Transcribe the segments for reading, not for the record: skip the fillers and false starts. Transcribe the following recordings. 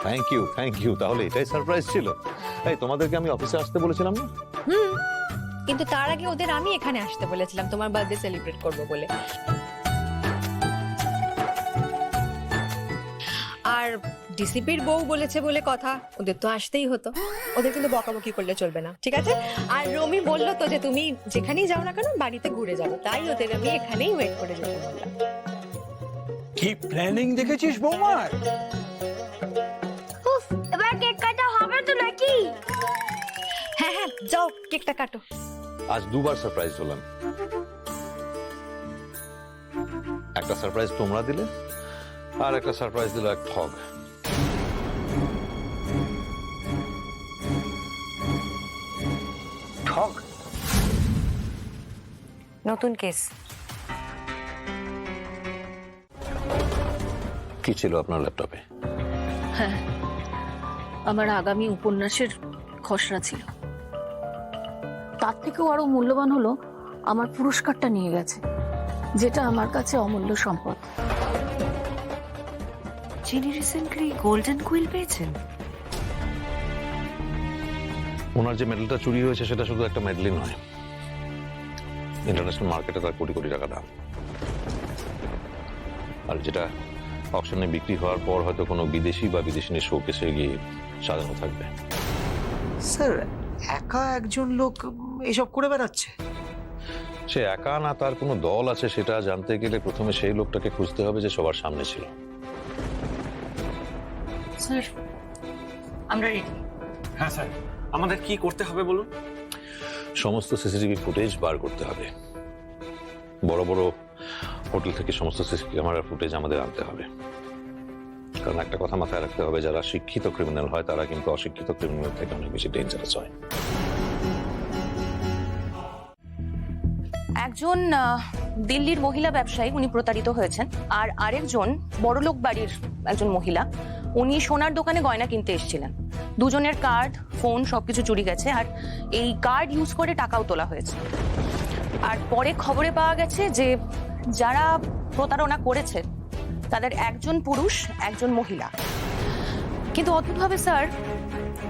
Thank you. তাহলে এটাই surprise ছিল। এই তোমাদেরকে আমি অফিসে আসতে বলেছিলাম না? কিন্তু তার আগে ওদের আমি এখানে আসতে বলেছিলাম তোমার বার্থডে সেলিব্রেট করবো বলে। আর ডিসিপির বউ বলেছে বলে কথা, ওদের তো আসতেই হতো। ওদের কিন্তু বকাবকি করলে চলবে না, ঠিক আছে? আর রমি বললো তো যে তুমি যেখানেই যাও না কেন বাড়িতে ঘুরে যাবে, তাই ওদের আমি এখানেই ওয়েট করে যেতে বললাম। কি প্ল্যানিং দেখেছিস বৌমার? এবার কেক কাটা হবে তো নাকি? হ্যাঁ হ্যাঁ, যাও কেকটা কাটো। আজ দুবার সারপ্রাইজ হলাম। একটা সারপ্রাইজ তোমরা দিলে, আর একটা সারপ্রাইজ দিল এক ঠগ। ঠগ? নতুন কেস। কি ছিল আপনার ল্যাপটপে? হ্যাঁ, আমার আগামী উপন্যাসের খসড়া ছিল। তার থেকেও আরো মূল্যবান হলো আমার পুরস্কারটা নিয়ে গেছে, যেটা আমার কাছে অমূল্য সম্পদ। যিনি রিসেন্টলি গোল্ডেন কুইল পেয়েছেন, ওনার যে মেডেলটা চুরি হয়েছে সেটা শুধু একটা মেডেলই নয়, ইন্টারন্যাশনাল মার্কেটে তার কোটি কোটি টাকা দাম। আর যেটা অকশনে বিক্রি হওয়ার পর হয়তো কোনো বিদেশি বা বিদেশিনীর শোকেসে গিয়ে সাজানো থাকবে। স্যার, একা একজন লোক এসব করে বেড়াচ্ছে? সে একা না তার কোনো দল আছে সেটা জানতে গেলে প্রথমে সেই লোকটাকে খুঁজতে হবে যে সবার সামনে ছিল। স্যার, আমরা রেডি। হ্যাঁ স্যার, আমাদের কি করতে হবে বলুন? সমস্ত সিসিটিভি ফুটেজ বার করতে হবে। বড় বড় হোটেল থেকে সমস্ত সিসিটিভি ক্যামেরার ফুটেজ আমাদের আনতে হবে। কারণ একটা কথা মাথায় রাখতে হবে, যারা শিক্ষিত ক্রিমিনাল হয় তারা কিন্তু অশিক্ষিত ক্রিমিনাল থেকে অনেক বেশি ডেঞ্জারাস হয়। একজন দিল্লির মহিলা ব্যবসায়ী, উনি প্রতারিত হয়েছেন। আর আরেকজন বড়লোক বাড়ির একজন মহিলা, উনি সোনার দোকানে গয়না কিনতে এসেছিলেন। দুজনের কার্ড, ফোন সবকিছু চুরি গেছে, আর এই কার্ড ইউজ করে টাকাও তোলা হয়েছে। আর পরে খবরে পাওয়া গেছে যে যারা প্রতারণা করেছে তাদের একজন পুরুষ, একজন মহিলা। কিন্তু অদ্ভুতভাবে স্যার,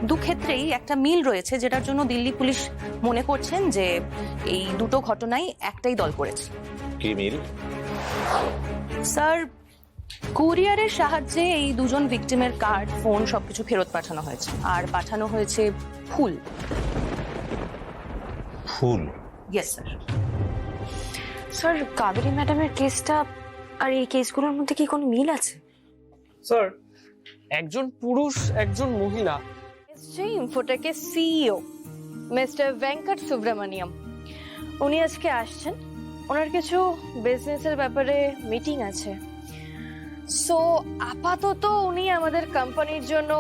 দু ক্ষেত্রেই একটা মিল রয়েছে, যেটার জন্য দিল্লি পুলিশ মনে করছেন যে এই দুটো ঘটনাই একটাই দল করেছে। কি মিল? স্যার, কুরিয়ারের সাহায্যে এই দুজন ভিকটিমের কার্ড, ফোন সবকিছু ফেরত পাঠানো হয়েছে, আর পাঠানো হয়েছে ফুল। ফুল? Yes sir. স্যার কাবেরী ম্যাডামের কেসটা আর এই কেসগুলোর মধ্যে কি কোনো মিল আছে? স্যার, একজন পুরুষ একজন মহিলা। ইনফোটেকের সিইও মিস্টার ভেঙ্কট সুব্রমণিয়াম, উনি আজকে আসছেন। ওনার কিছু বিজনেসের ব্যাপারে মিটিং আছে। সো আপাতত উনি আমাদের কোম্পানির জন্য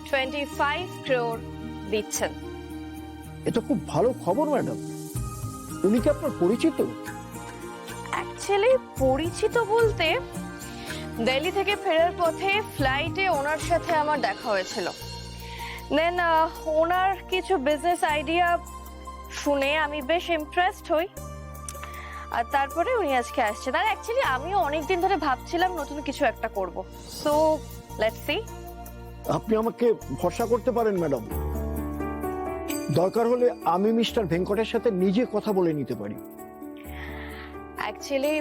25 crore দিচ্ছেন। এটা খুব ভালো খবর ম্যাডাম। উনি কি আপনার পরিচিত? অ্যাকচুয়ালি পরিচিত বলতে, দিল্লি থেকে ফেরার পথে ফ্লাইটে ওনার সাথে আমার দেখা হয়েছিল। দেন ওনার কিছু বিজনেস আইডিয়া শুনে আমি বেশ ইমপ্রেসড হই, আর তারপরে উনি আজকে আসছেন। আর অ্যাকচুয়ালি আমিও অনেকদিন ধরে ভাবছিলাম নতুন কিছু একটা করব। So let's see. আপনি আমাকে ভরসা করতে পারেন ম্যাডাম। দরকার হলে আমি মিস্টার ভেঙ্কটের সাথে নিজে কথা বলে নিতে পারি। অ্যাকচুয়ালি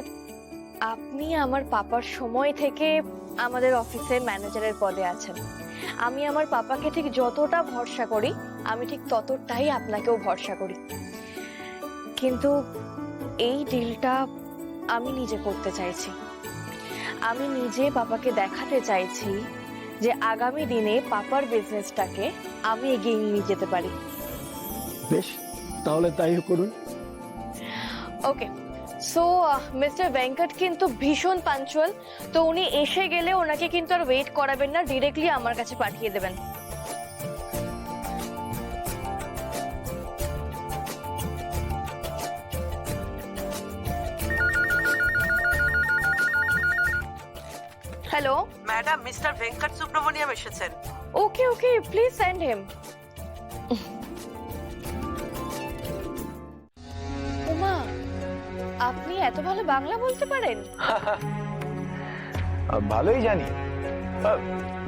আপনি আমার পাপার সময় থেকে আমাদের অফিসে ম্যানেজারের পদে আছেন। আমি আমার পাপাকে ঠিক যতটা ভরসা করি, আমি ঠিক ততটাই আপনাকেও ভরসা করি। কিন্তু এই ডিলটা আমি নিজে করতে চাইছি। আমি নিজে পাপাকে দেখাতে চাইছি যে আগামী দিনে পাপার বিজনেসটাকে আমি এগিয়ে নিয়ে যেতে পারি। বেশ, তাহলে তাই করুন। ওকে, সো মিস্টার ভেঙ্কট কিন্তু ভীষণ পাঞ্চুয়াল, তো উনি এসে গেলে ওনাকে কিন্তু আর ওয়েট করাবেন না, ডিরেক্টলি আমার কাছে পাঠিয়ে দেবেন। Hello madam, mister Venkat Subramaniam এসেছেন। Okay okay, please send him. Uma, আপনি এত ভালো বাংলা বলতে পারেন? ভালোই জানি।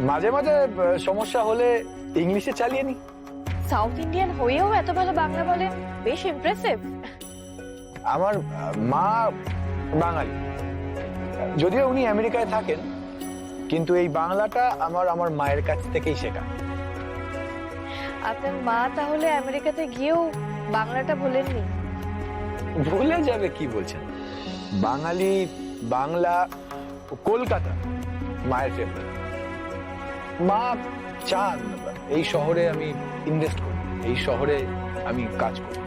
মাঝে মাঝে সমস্যা হলে ইংলিশে চালিয়ে নি। সাউথ ইন্ডিয়ান হয়েও এত ভালো বাংলা বলেন, বেশ ইমপ্রেসিভ। আমার মা বাঙালি, যদিও উনি আমেরিকায় থাকেন, কিন্তু এই বাংলাটা আমার মায়ের কাছ থেকেই শেখা। আপনার মা তাহলে আমেরিকাতে গিয়েও বাংলাটা বলেননি? ভুলে যাবে কি বলছেন? বাঙালি, বাংলা, কলকাতা মায়ের ফেভারিট। মা চান এই শহরে আমি ইনভেস্ট করি, এই শহরে আমি কাজ করি।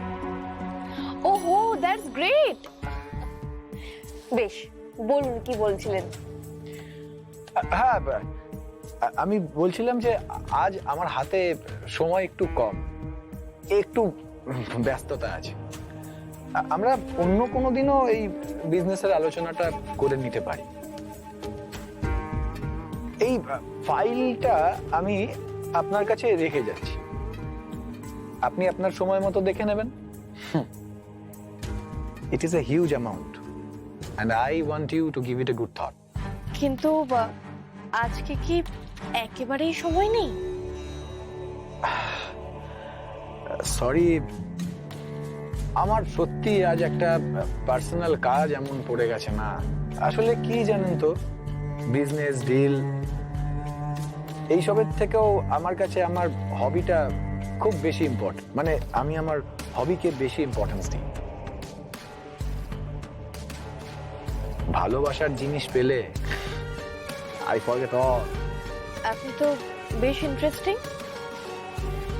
ওহো, দ্যাটস গ্রেট। বেশ, বলুন কি বলছিলেন? হ্যাঁ, আমি বলছিলাম যে আজ আমার হাতে সময় একটু কম, একটু ব্যস্ততা আছে। আমরা অন্য কোনো দিনও এই বিজনেসের আলোচনাটা করে নিতে পারি। এই ফাইলটা আমি আপনার কাছে রেখে যাচ্ছি, আপনি আপনার সময় মতো দেখে নেবেন। It is a huge amount and I want you to give it a good thought. কিন্তু আজকে কি একেবারেই সময় নেই? সরি, আমার সত্যি আজ একটা পার্সোনাল কাজ এমন পড়ে গেছে না। আসলে কি জানেন তো, বিজনেস ডিল এইসবের থেকেও আমার কাছে আমার হবিটা খুব বেশি ইম্পর্টেন্ট। মানে আমি আমার হবিকে বেশি ইম্পর্টেন্স দিই। ভালোবাসার জিনিস পেলে আই ফরগেট অল। আপনি তো বেশ ইন্টারেস্টিং।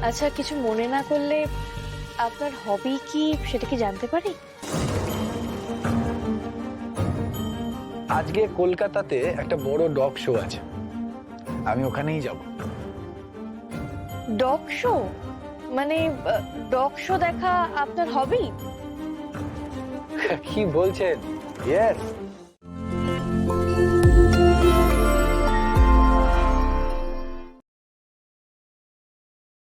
আচ্ছা, কিছু মনে না করলে আপনার হবি কি সেটা কি জানতে পারি? আজকে কলকাতাতে একটা বড় ডগ শো আছে, আমি ওখানেই যাব। Dog show? মানে ডগ শো দেখা আপনার হবি? কি বলছেন? ইয়েস,